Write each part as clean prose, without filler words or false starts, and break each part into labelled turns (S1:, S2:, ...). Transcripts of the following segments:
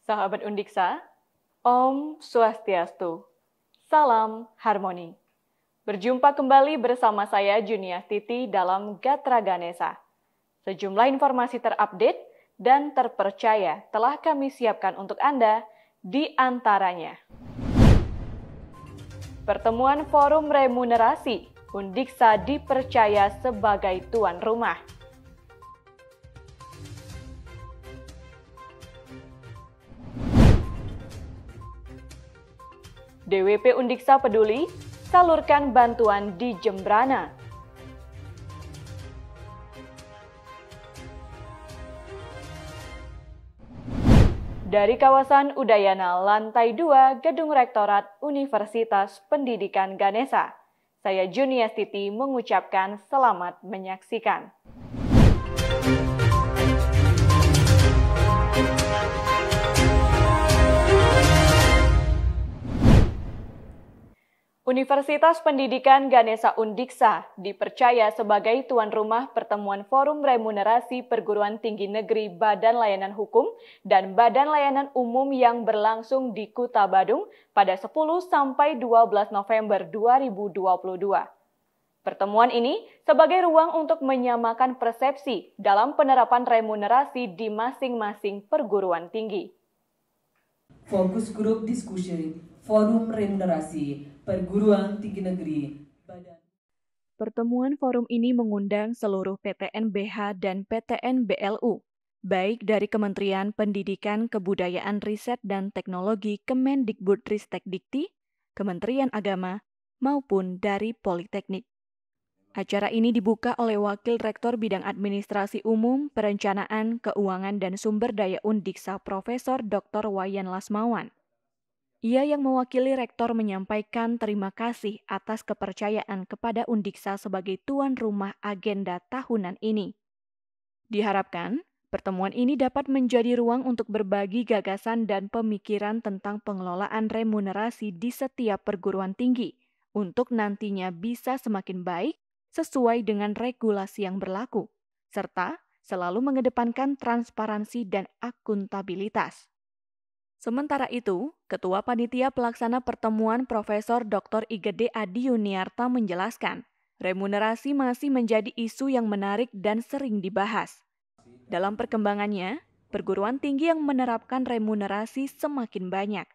S1: Sahabat Undiksa, Om Swastiastu, Salam Harmoni. Berjumpa kembali bersama saya Juniastiti dalam Gatra Ganesha. Sejumlah informasi terupdate dan terpercaya telah kami siapkan untuk Anda, di antaranya. Pertemuan Forum Remunerasi, Undiksa dipercaya sebagai tuan rumah. DWP Undiksa peduli, salurkan bantuan di Jembrana. Dari kawasan Udayana, lantai 2, Gedung Rektorat Universitas Pendidikan Ganesha, saya Juniastiti mengucapkan selamat menyaksikan. Universitas Pendidikan Ganesha Undiksa dipercaya sebagai tuan rumah pertemuan Forum Remunerasi Perguruan Tinggi Negeri Badan Layanan Hukum dan Badan Layanan Umum yang berlangsung di Kuta Badung pada 10 sampai 12 November 2022. Pertemuan ini sebagai ruang untuk menyamakan persepsi dalam penerapan remunerasi di masing-masing perguruan tinggi.
S2: Fokus grup diskusi Forum Remunerasi Perguruan Tinggi Negeri Badan.
S1: Pertemuan forum ini mengundang seluruh PTN BH dan PTN BLU, baik dari Kementerian Pendidikan, Kebudayaan, Riset, dan Teknologi Kemendikbudristekdikti, Kementerian Agama, maupun dari Politeknik. Acara ini dibuka oleh Wakil Rektor Bidang Administrasi Umum, Perencanaan, Keuangan, dan Sumber Daya Undiksa Profesor Dr. Wayan Lasmawan. Ia yang mewakili Rektor menyampaikan terima kasih atas kepercayaan kepada Undiksa sebagai tuan rumah agenda tahunan ini. Diharapkan, pertemuan ini dapat menjadi ruang untuk berbagi gagasan dan pemikiran tentang pengelolaan remunerasi di setiap perguruan tinggi, untuk nantinya bisa semakin baik sesuai dengan regulasi yang berlaku, serta selalu mengedepankan transparansi dan akuntabilitas. Sementara itu, Ketua Panitia Pelaksana Pertemuan Profesor Dr. Igede Adi Yuniarta menjelaskan, remunerasi masih menjadi isu yang menarik dan sering dibahas. Dalam perkembangannya, perguruan tinggi yang menerapkan remunerasi semakin banyak.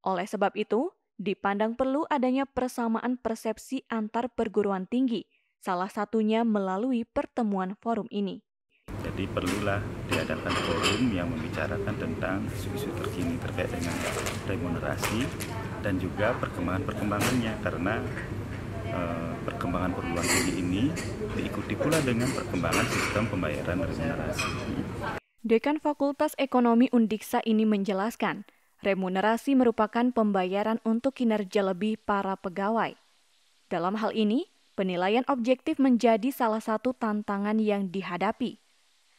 S1: Oleh sebab itu, dipandang perlu adanya persamaan persepsi antar perguruan tinggi, salah satunya melalui pertemuan forum ini.
S3: Jadi perlulah diadakan forum yang membicarakan tentang isu-isu terkini terkait dengan remunerasi dan juga perkembangannya, karena perkembangan perguruan tinggi ini diikuti pula dengan perkembangan sistem pembayaran remunerasi.
S1: Dekan Fakultas Ekonomi Undiksa ini menjelaskan, remunerasi merupakan pembayaran untuk kinerja lebih para pegawai. Dalam hal ini, penilaian objektif menjadi salah satu tantangan yang dihadapi.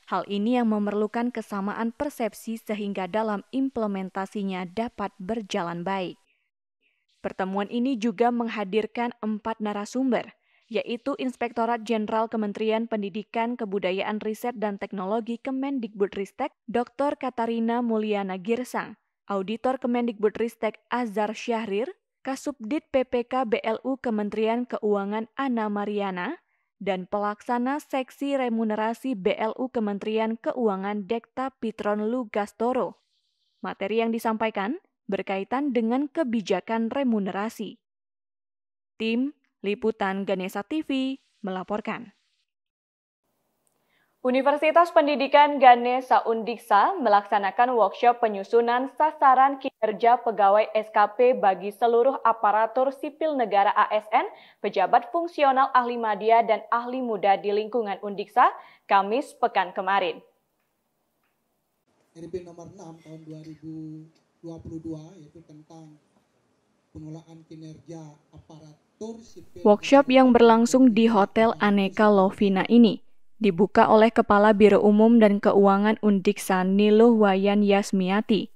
S1: Hal ini yang memerlukan kesamaan persepsi sehingga dalam implementasinya dapat berjalan baik. Pertemuan ini juga menghadirkan 4 narasumber, yaitu Inspektorat Jenderal Kementerian Pendidikan, Kebudayaan, Riset, dan Teknologi Kemendikbudristek Dr. Katarina Mulyana Girsang, Auditor Kemendikbudristek Azhar Syahrir, Kasubdit PPK BLU Kementerian Keuangan Ana Mariana, dan Pelaksana Seksi Remunerasi BLU Kementerian Keuangan Dekta Pitron Lugastoro. Materi yang disampaikan berkaitan dengan kebijakan remunerasi. Tim Liputan Ganesha TV melaporkan. Universitas Pendidikan Ganesha Undiksa melaksanakan workshop penyusunan sasaran kinerja pegawai SKP bagi seluruh aparatur sipil negara ASN, pejabat fungsional ahli media dan ahli muda di lingkungan Undiksa, Kamis pekan kemarin.
S4: RP nomor 6 tahun 2022 yaitu tentang pengelolaan kinerja aparatur sipil.
S1: Workshop yang berlangsung di Hotel Aneka Lovina ini dibuka oleh Kepala Biro Umum dan Keuangan Undiksa Niluh Wayan Yasmiati.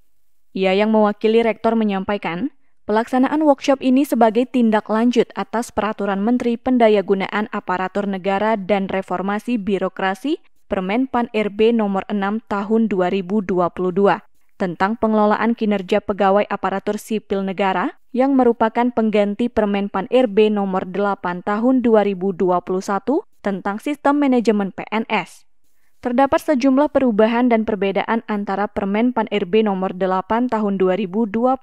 S1: Ia yang mewakili Rektor menyampaikan, pelaksanaan workshop ini sebagai tindak lanjut atas Peraturan Menteri Pendayagunaan Aparatur Negara dan Reformasi Birokrasi Permen Pan RB nomor 6 tahun 2022 tentang pengelolaan kinerja pegawai aparatur sipil negara yang merupakan pengganti Permen Pan-RB nomor 8 tahun 2021 tentang sistem manajemen PNS. Terdapat sejumlah perubahan dan perbedaan antara Permen Pan-RB nomor 8 tahun 2021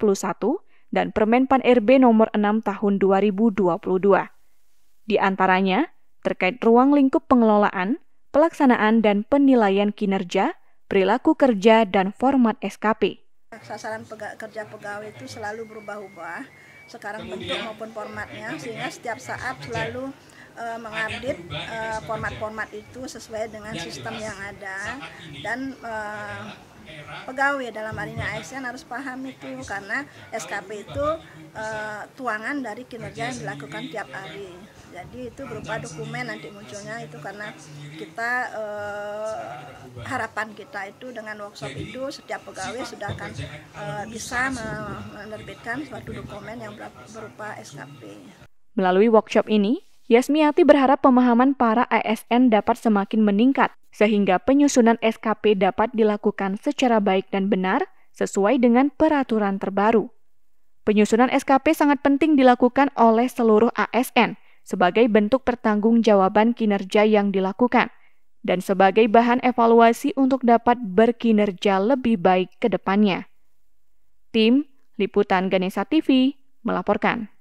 S1: dan Permen Pan-RB nomor 6 tahun 2022. Di antaranya, terkait ruang lingkup pengelolaan, pelaksanaan dan penilaian kinerja, perilaku kerja, dan format SKP.
S5: Sasaran kerja pegawai itu selalu berubah-ubah, sekarang bentuk maupun formatnya, sehingga setiap saat selalu mengupdate format-format itu sesuai dengan sistem yang ada, dan pegawai dalam hal ini ASN harus paham itu, karena SKP itu tuangan dari kinerja yang dilakukan tiap hari. Jadi itu berupa dokumen nanti munculnya itu, karena kita harapan kita itu dengan workshop itu setiap pegawai sudah akan bisa menerbitkan suatu dokumen yang berupa SKP.
S1: Melalui workshop ini, Yasmiati berharap pemahaman para ASN dapat semakin meningkat, sehingga penyusunan SKP dapat dilakukan secara baik dan benar sesuai dengan peraturan terbaru. Penyusunan SKP sangat penting dilakukan oleh seluruh ASN sebagai bentuk pertanggungjawaban kinerja yang dilakukan dan sebagai bahan evaluasi untuk dapat berkinerja lebih baik ke depannya. Tim Liputan Ganesha TV melaporkan.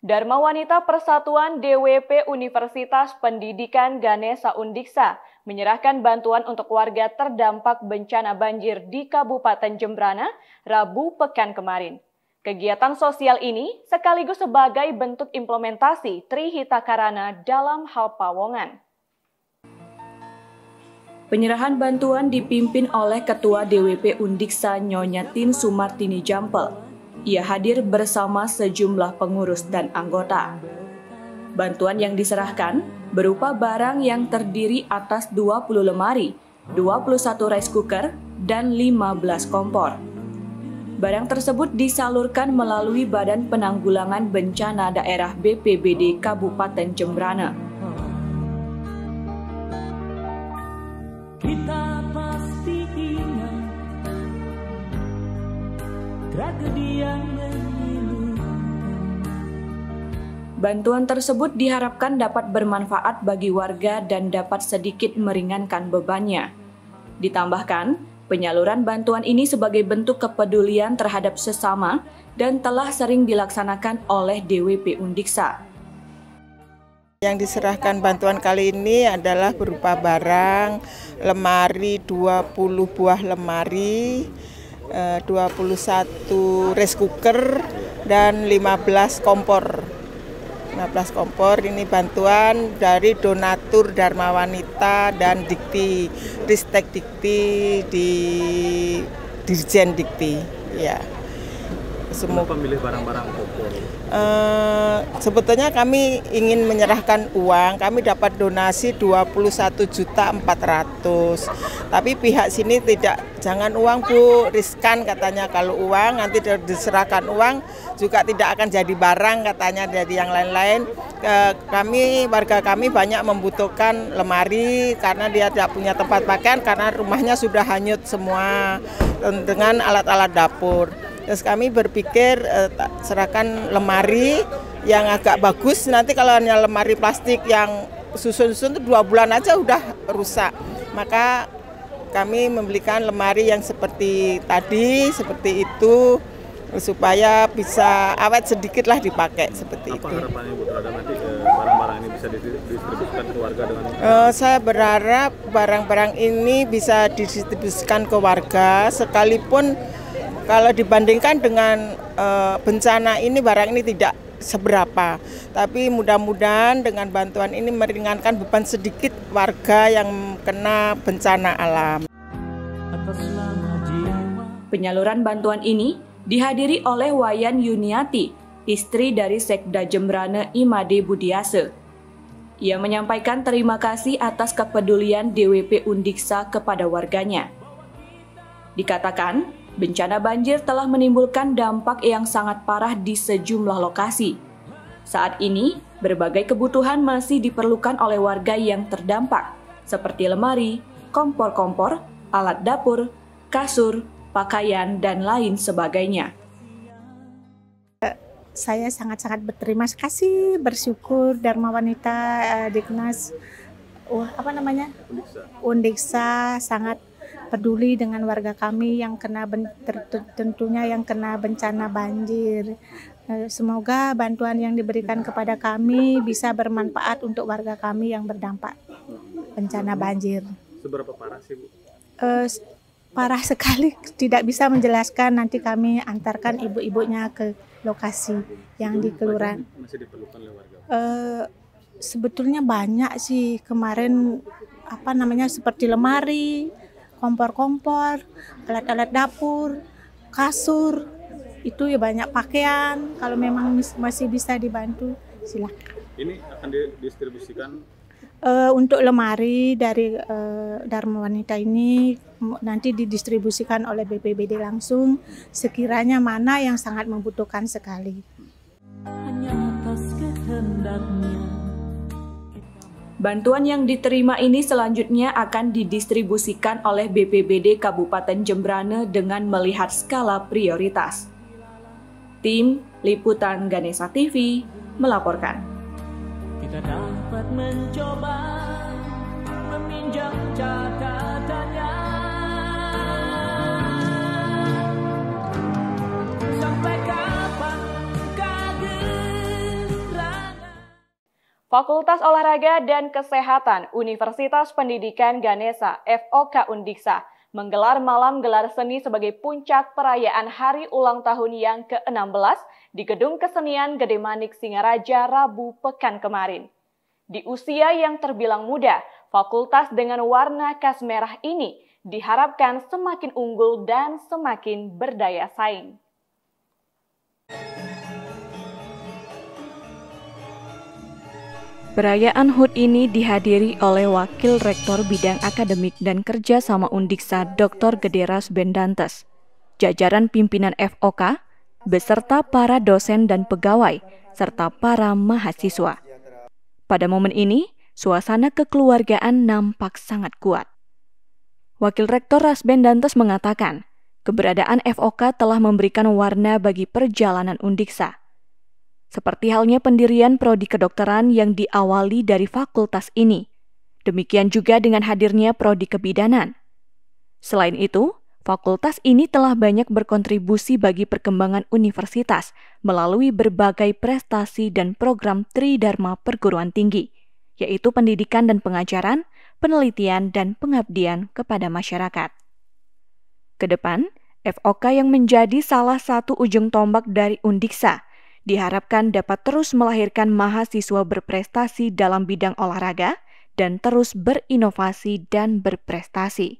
S1: Dharma Wanita Persatuan DWP Universitas Pendidikan Ganesha Undiksa menyerahkan bantuan untuk warga terdampak bencana banjir di Kabupaten Jembrana Rabu pekan kemarin. Kegiatan sosial ini sekaligus sebagai bentuk implementasi Trihita Karana dalam hal Pawongan. Penyerahan bantuan dipimpin oleh Ketua DWP Undiksa Nyonya Tin Sumartini Jampel. Ia hadir bersama sejumlah pengurus dan anggota. Bantuan yang diserahkan berupa barang yang terdiri atas 20 lemari, 21 rice cooker, dan 15 kompor. Barang tersebut disalurkan melalui Badan Penanggulangan Bencana Daerah BPBD Kabupaten Jembrana.
S6: Kita pasti ingat tragedi yang memilukan.
S1: Bantuan tersebut diharapkan dapat bermanfaat bagi warga dan dapat sedikit meringankan bebannya. Ditambahkan, penyaluran bantuan ini sebagai bentuk kepedulian terhadap sesama dan telah sering dilaksanakan oleh DWP Undiksa.
S7: Yang diserahkan bantuan kali ini adalah berupa barang, lemari 20 buah lemari, 21 rice cooker, dan 15 kompor. 15 kompor ini bantuan dari donatur Dharma Wanita dan Dikti, Ristek Dikti di Dirjen Dikti. Ya.
S8: Kenapa memilih barang-barang kompor?
S7: Sebetulnya kami ingin menyerahkan uang, kami dapat donasi 21.400.000. Tapi pihak sini tidak, jangan uang Bu, riskan katanya, kalau uang nanti diserahkan uang juga tidak akan jadi barang katanya dari yang lain-lain. Kami, warga kami banyak membutuhkan lemari karena dia tidak punya tempat pakaian karena rumahnya sudah hanyut semua dengan alat-alat dapur. Terus kami berpikir serahkan lemari yang agak bagus, nanti kalau hanya lemari plastik yang susun-susun itu 2 bulan aja udah rusak. Maka kami membelikan lemari yang seperti tadi, seperti itu, supaya bisa awet sedikit lah dipakai seperti itu.
S8: Apa harapannya Bu terhadap nanti barang-barang ini bisa didistribusikan ke warga dengan?
S7: Saya berharap barang-barang ini bisa didistribusikan ke warga, sekalipun kalau dibandingkan dengan bencana ini barang ini tidak seberapa. Tapi mudah-mudahan dengan bantuan ini meringankan beban sedikit warga yang kena bencana alam.
S1: Penyaluran bantuan ini dihadiri oleh Wayan Yuniati, istri dari Sekda Jembrane Imade Budiase. Ia menyampaikan terima kasih atas kepedulian DWP Undiksa kepada warganya. Dikatakan, bencana banjir telah menimbulkan dampak yang sangat parah di sejumlah lokasi. Saat ini, berbagai kebutuhan masih diperlukan oleh warga yang terdampak, seperti lemari, kompor-kompor, alat dapur, kasur, pakaian, dan lain sebagainya.
S9: Saya sangat-sangat berterima kasih, bersyukur Dharma Wanita Dignas Undiksa sangat peduli dengan warga kami yang tentunya yang kena bencana banjir. Semoga bantuan yang diberikan kepada kami bisa bermanfaat untuk warga kami yang berdampak bencana banjir.
S8: Seberapa parah sih Bu?
S9: Parah sekali, tidak bisa menjelaskan. Nanti kami antarkan ibu-ibunya ke lokasi yang di kelurahan.
S8: Masih diperlukan oleh warga?
S9: Sebetulnya banyak sih kemarin, seperti lemari, kompor-kompor, alat-alat dapur, kasur, itu ya banyak pakaian. Kalau memang masih bisa dibantu, silakan.
S8: Ini akan didistribusikan?
S9: Untuk lemari dari Dharma Wanita ini nanti didistribusikan oleh BPBD langsung, sekiranya mana yang sangat membutuhkan sekali.
S6: Hanya atas kehendaknya.
S1: Bantuan yang diterima ini selanjutnya akan didistribusikan oleh BPBD Kabupaten Jembrane dengan melihat skala prioritas. Tim Liputan Ganesha TV melaporkan.
S6: Kita dapat mencoba meminjam catatannya sampai kapan kegerangan.
S1: Fakultas Olahraga dan Kesehatan Universitas Pendidikan Ganesha FOK Undiksa menggelar malam gelar seni sebagai puncak perayaan hari ulang tahun yang ke-16 di Gedung Kesenian Gede Manik Singaraja Rabu pekan kemarin. Di usia yang terbilang muda, fakultas dengan warna khas merah ini diharapkan semakin unggul dan semakin berdaya saing. Perayaan HUT ini dihadiri oleh Wakil Rektor Bidang Akademik dan Kerja sama Undiksa Dr. Gede Rasbendantes, jajaran pimpinan FOK, beserta para dosen dan pegawai, serta para mahasiswa. Pada momen ini, suasana kekeluargaan nampak sangat kuat. Wakil Rektor Rasbendantes mengatakan, keberadaan FOK telah memberikan warna bagi perjalanan Undiksa. Seperti halnya pendirian prodi kedokteran yang diawali dari fakultas ini. Demikian juga dengan hadirnya prodi kebidanan. Selain itu, fakultas ini telah banyak berkontribusi bagi perkembangan universitas melalui berbagai prestasi dan program Tridharma perguruan tinggi, yaitu pendidikan dan pengajaran, penelitian, dan pengabdian kepada masyarakat. Kedepan, FOK yang menjadi salah satu ujung tombak dari Undiksa diharapkan dapat terus melahirkan mahasiswa berprestasi dalam bidang olahraga dan terus berinovasi dan berprestasi.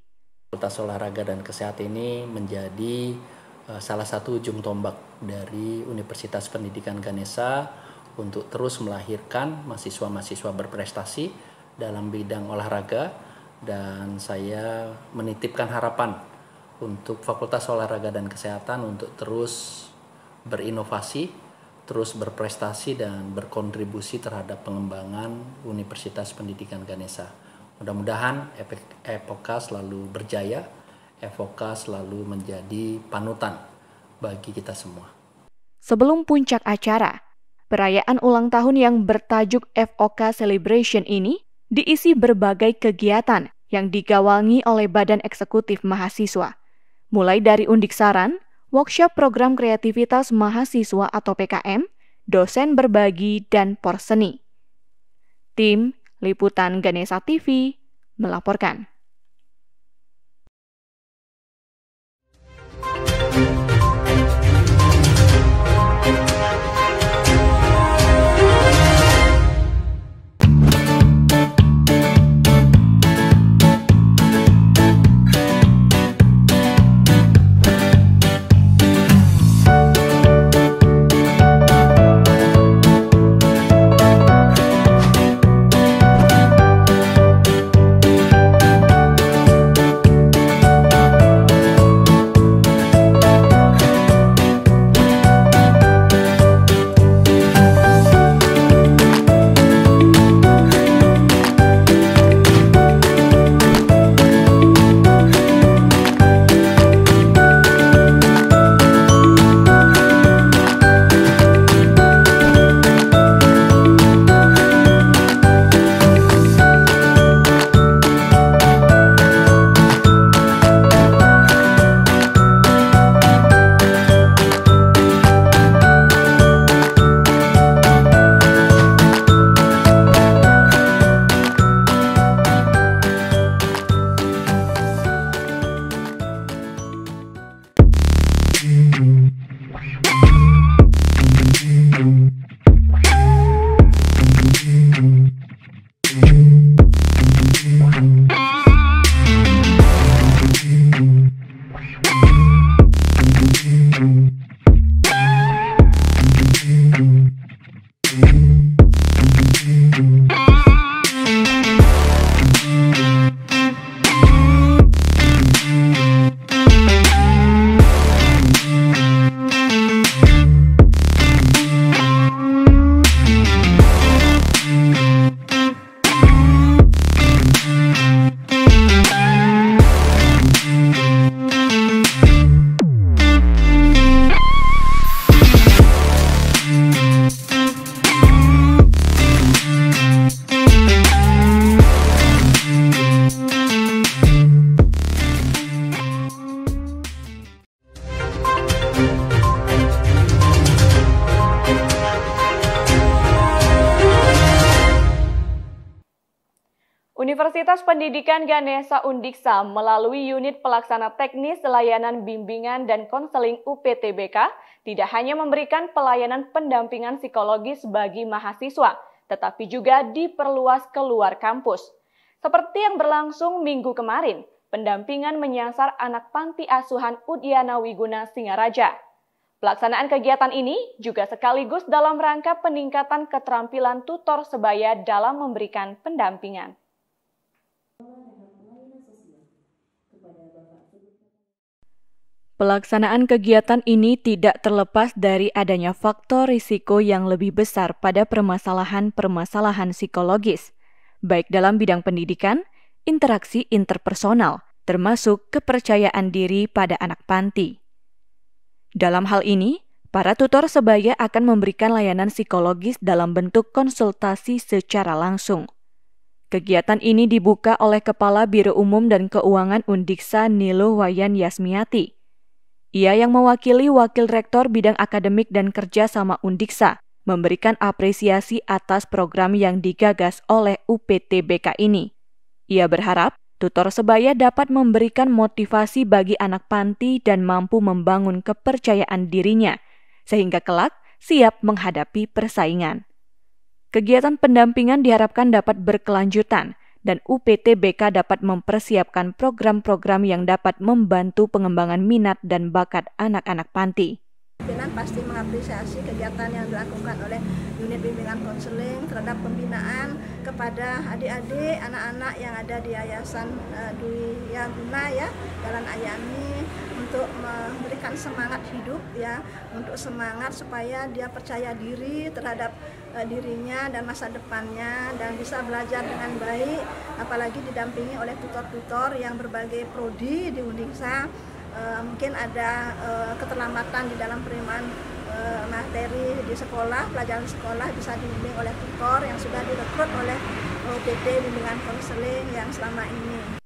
S10: Fakultas Olahraga dan Kesehatan ini menjadi salah satu ujung tombak dari Universitas Pendidikan Ganesha untuk terus melahirkan mahasiswa-mahasiswa berprestasi dalam bidang olahraga, dan saya menitipkan harapan untuk Fakultas Olahraga dan Kesehatan untuk terus berinovasi, terus berprestasi dan berkontribusi terhadap pengembangan Universitas Pendidikan Ganesha. Mudah-mudahan FOK selalu berjaya, FOK selalu menjadi panutan bagi kita semua.
S1: Sebelum puncak acara, perayaan ulang tahun yang bertajuk FOK Celebration ini diisi berbagai kegiatan yang digawangi oleh Badan Eksekutif Mahasiswa. Mulai dari undik saran, workshop program kreativitas mahasiswa atau PKM, dosen berbagi, dan porseni. Tim Liputan Ganesha TV melaporkan. Universitas Pendidikan Ganesha Undiksa melalui unit pelaksana teknis layanan bimbingan dan konseling UPTBK tidak hanya memberikan pelayanan pendampingan psikologis bagi mahasiswa, tetapi juga diperluas keluar kampus. Seperti yang berlangsung minggu kemarin, pendampingan menyasar anak panti asuhan Udiana Wiguna Singaraja. Pelaksanaan kegiatan ini juga sekaligus dalam rangka peningkatan keterampilan tutor sebaya dalam memberikan pendampingan. Pelaksanaan kegiatan ini tidak terlepas dari adanya faktor risiko yang lebih besar pada permasalahan-permasalahan psikologis, baik dalam bidang pendidikan, interaksi interpersonal, termasuk kepercayaan diri pada anak panti. Dalam hal ini, para tutor sebaya akan memberikan layanan psikologis dalam bentuk konsultasi secara langsung. Kegiatan ini dibuka oleh Kepala Biro Umum dan Keuangan Undiksa Nilo Wayan Yasmiati. Ia yang mewakili Wakil Rektor Bidang Akademik dan Kerja sama Undiksa memberikan apresiasi atas program yang digagas oleh UPTBK ini. Ia berharap tutor sebaya dapat memberikan motivasi bagi anak panti dan mampu membangun kepercayaan dirinya, sehingga kelak siap menghadapi persaingan. Kegiatan pendampingan diharapkan dapat berkelanjutan dan UPTBK dapat mempersiapkan program-program yang dapat membantu pengembangan minat dan bakat anak-anak panti.
S5: Pimpinan pasti mengapresiasi kegiatan yang dilakukan oleh unit bimbingan konseling terhadap pembinaan kepada adik-adik, anak-anak yang ada di Yayasan Dwi Yaguna ya, Jalan Ayani, untuk memberikan semangat hidup ya, untuk semangat supaya dia percaya diri terhadap dirinya dan masa depannya dan bisa belajar dengan baik, apalagi didampingi oleh tutor-tutor yang berbagai prodi di Undiksa. mungkin ada keterlambatan di dalam penerimaan materi di sekolah, pelajaran sekolah bisa dibimbing oleh tutor yang sudah direkrut oleh UPT Bimbingan Konseling yang selama ini.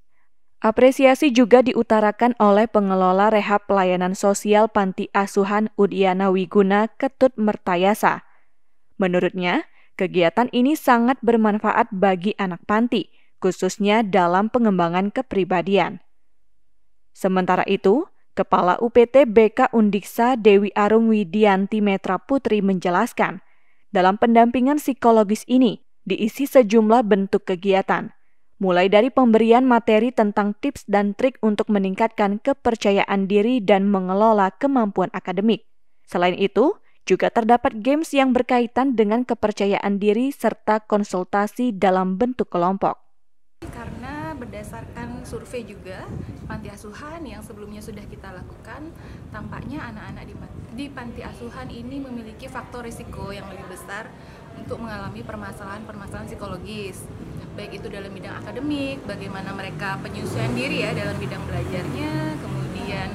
S1: Apresiasi juga diutarakan oleh pengelola rehab pelayanan sosial Panti Asuhan Udiana Wiguna Ketut Mertayasa. Menurutnya, kegiatan ini sangat bermanfaat bagi anak panti, khususnya dalam pengembangan kepribadian. Sementara itu, Kepala UPT BK Undiksa Dewi Arum Widianti Metra Putri menjelaskan, dalam pendampingan psikologis ini diisi sejumlah bentuk kegiatan, mulai dari pemberian materi tentang tips dan trik untuk meningkatkan kepercayaan diri dan mengelola kemampuan akademik. Selain itu, juga terdapat games yang berkaitan dengan kepercayaan diri serta konsultasi dalam bentuk kelompok.
S11: Karena berdasarkan survei juga panti asuhan yang sebelumnya sudah kita lakukan, tampaknya anak-anak di panti asuhan ini memiliki faktor risiko yang lebih besar untuk mengalami permasalahan-permasalahan psikologis, baik itu dalam bidang akademik, bagaimana mereka penyesuaian diri ya dalam bidang belajarnya, kemudian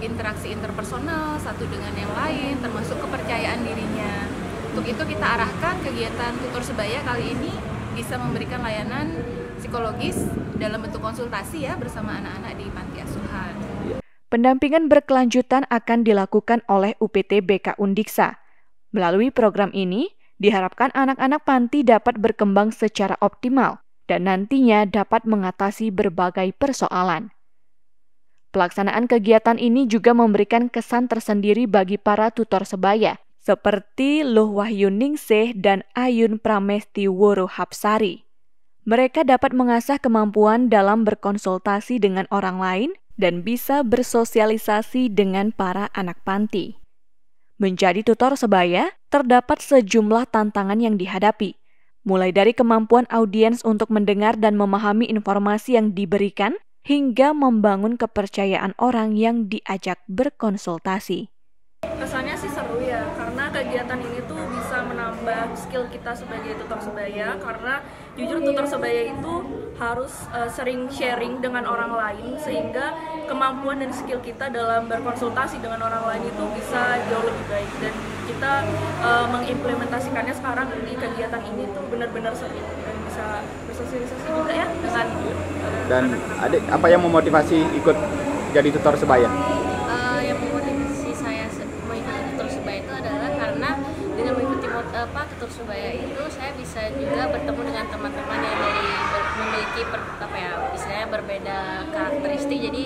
S11: interaksi interpersonal satu dengan yang lain, termasuk kepercayaan dirinya. Untuk itu kita arahkan kegiatan tutor sebaya kali ini bisa memberikan layanan psikologis dalam bentuk konsultasi ya bersama anak-anak di panti asuhan.
S1: Pendampingan berkelanjutan akan dilakukan oleh UPT BK Undiksa. Melalui program ini, diharapkan anak-anak panti dapat berkembang secara optimal dan nantinya dapat mengatasi berbagai persoalan. Pelaksanaan kegiatan ini juga memberikan kesan tersendiri bagi para tutor sebaya, seperti Luh Wahyuningsih dan Ayun Pramesti Woro Hapsari. Mereka dapat mengasah kemampuan dalam berkonsultasi dengan orang lain dan bisa bersosialisasi dengan para anak panti. Menjadi tutor sebaya, terdapat sejumlah tantangan yang dihadapi, mulai dari kemampuan audiens untuk mendengar dan memahami informasi yang diberikan, hingga membangun kepercayaan orang yang diajak berkonsultasi.
S12: Kesannya sih seru ya, karena kegiatan ini tuh bisa menambah skill kita sebagai tutor sebaya, karena jujur tutor sebaya itu harus sering sharing dengan orang lain, sehingga kemampuan dan skill kita dalam berkonsultasi dengan orang lain itu bisa jauh lebih baik, dan kita mengimplementasikannya sekarang di kegiatan ini tuh benar-benar seru dan bisa bersosialisasi juga ya dengan
S8: dan adik, apa yang memotivasi ikut jadi tutor sebaya?
S13: Yang memotivasi saya mengikuti tutor sebaya itu adalah karena dengan mengikuti tutor sebaya itu saya bisa juga bertemu dengan teman-teman yang memiliki istilahnya berbeda karakteristik, jadi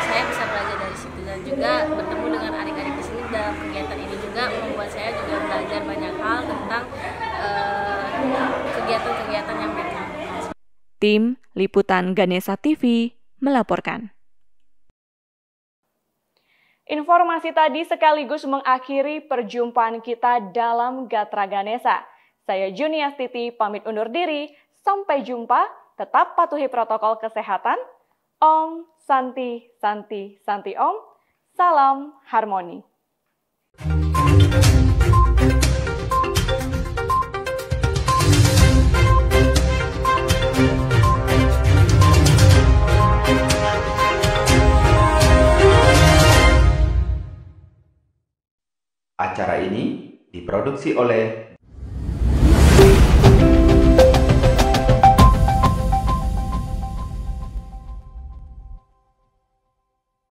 S13: saya bisa belajar dari situ, dan juga bertemu dengan adik-adik di sini dalam kegiatan ini juga membuat saya juga belajar banyak hal tentang kegiatan-kegiatan yang mereka.
S1: Tim Liputan Ganesha TV melaporkan. Informasi tadi sekaligus mengakhiri perjumpaan kita dalam Gatra Ganesha. Saya Juniastiti pamit undur diri. Sampai jumpa. Tetap patuhi protokol kesehatan. Om Santi Santi Santi Om. Salam harmoni.
S14: Acara ini diproduksi oleh